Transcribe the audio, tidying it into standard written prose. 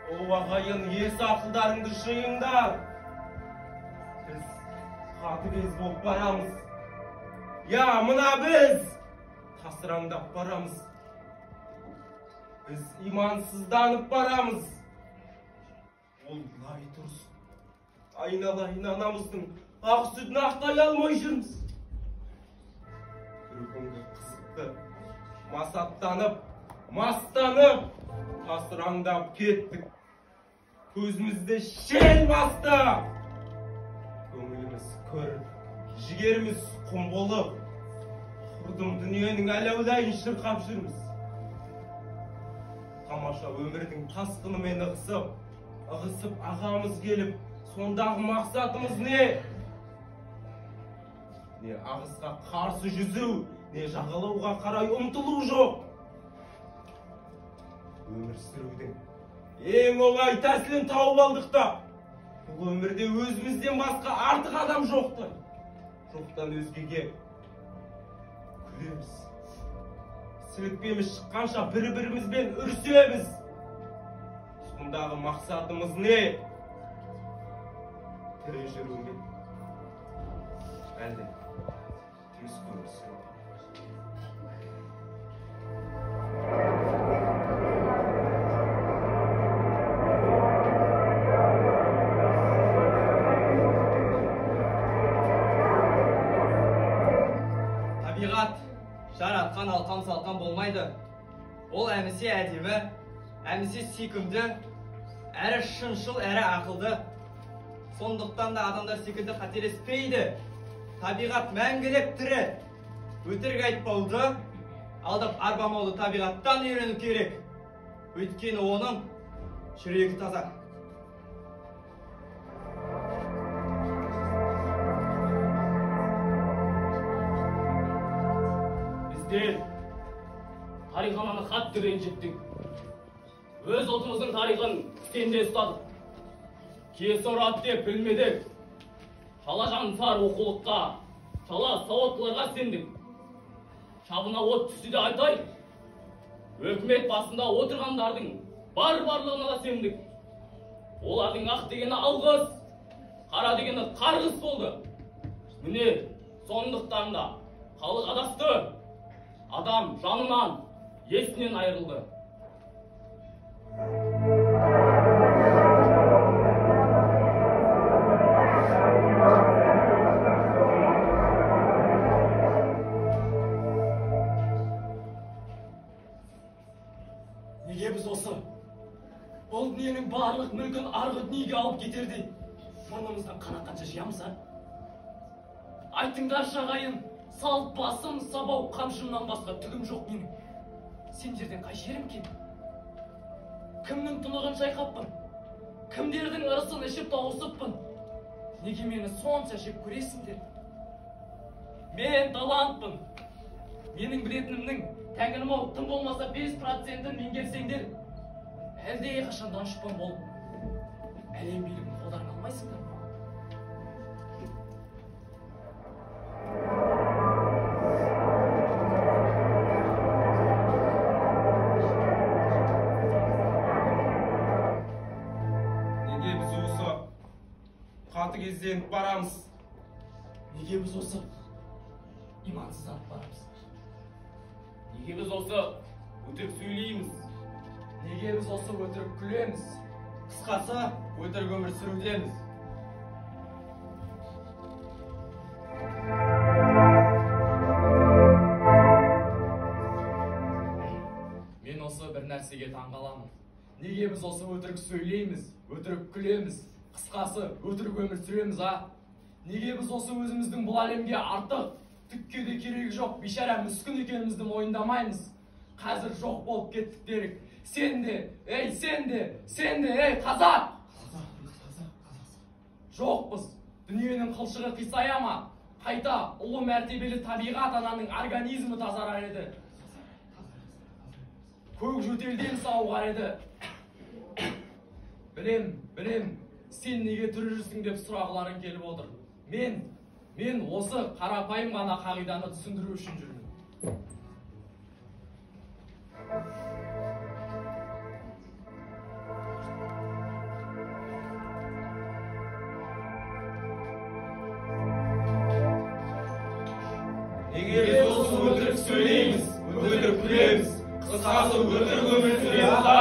O ағайын есі ақылдарыңды жиыңдар. Біз қатыгез болып барамыз. Я, мына біз тасыраңдап барамыз. Біз имансызданып барамыз. Ол лай тұрсын. Айналайын анамыздың ақ сүтін ақтай алмай жүрміз. Бір күнгі қызықты масаттанып, мастанып, тасыраңдап кеттік. Көзімізді шел басты. Көңіліміз көр, жігеріміз құм болып, құрдым дүниенің әлеулайын шырқап жүрміз. Тамаша өмірдің тасқынымен ығысып ағамыз келіп, сондағы мақсатымыз не? Не ағысқа қарсы жүзу, не жағалауға қарай ұмтылу жоқ. Өмір сүрудің ең оңай тәсілін тауып алдық та, бұл өмірде өзімізден басқа артық адам жоқты. Жоқтан өзгеге күлеміз. Сілікпеміз шыққанша бір-бірімізбен үрсеміз. Сондағы мақсатымыз не? Тірі жүру ме? Әлде түйіс өмір сүру. Табиғат жаратқан алқам салқам болмайды. Ол әмісе әдемі, әмісе сүйкімді, әрі шыншыл, әрі ақылды. Сондықтан да адамдар секілді қателеспейді. Табиғат мәңгілік тірі. Өтірік айтпауды, алдап арбамауды табиғаттан үйрену керек. Өйткені оның жүрегі таза. Біздер тарихананы қатты ренжіттік. Өз ұлтымыздың тарихын кісенде ұстадық. Кесорат деп білмедік. Шалажансар оқулыққа, шала сауаттыларға сендік. Шабына от түсі де айтай. Өкімет басында отырғандардың барлығына да сендік. Олардың ақ дегені алғыс, қара дегені қарғыс болды. Міне, сондықтан да халық адасты. Адам жанынан, есінен айырылды. Неге біз осы? Ол дүниенің барлық мүлкін арғы дүниеге алып кетердей мұрнымыздан қанатқанша жиямыз, а? Айтыңдаршы ағайын, салт басым, сабау қамшымнан басқа түгім жоқ менің. Сендерден қай жерім кен? Кімнің тұнығын шайқаппын? Кімдердің ырысын ішіп тауысыппын? Неге мені сонша жек көресіңдер? Мен талантпын. Менің білетінімнің тәңірім-ау тым болмаса 5%-ін меңгерсеңдер, әлде қашан данышпан болып, әлем билігін қолдарына алмайсыңдар ма? Неге біз осы қатыгезденіп барамыз? Неге біз осы имансызданып барамыз? Неге біз осы өтірік сөйлейміз? Неге біз осы өтірік күлеміз? Қысқасы, өтірік өмір сүрудеміз. Мен осы бір нәрсеге таңғаламын. Неге біз осы өтірік сөйлейміз, өтірік күлеміз? Қысқасы, өтірік өмір сүреміз, а? Неге біз осы өзіміздің бұл әлемге артық, түкке де керегі жоқ, бейшара мүскін екенімізді мойындамаймыз? Қазір жоқ болып кеттік дерек. Сен де, ей қазақ! Жоқпыз. Дүниенің қылшығы қисая ма? Қайта ұлы мәртебелі табиғат ананың организмі тазарар еді. Көк жөтелден сауығар еді. Білем, сен неге тірі жүрсің деп сұрағыларың келіп отыр. Мен осы қарапайым ғана қағиданы түсіндіру үшін жүрмін. Неге біз осы өтірік сөйлейміз, өтірік күлеміз, қысқасы өтірік өмір сүреміз да.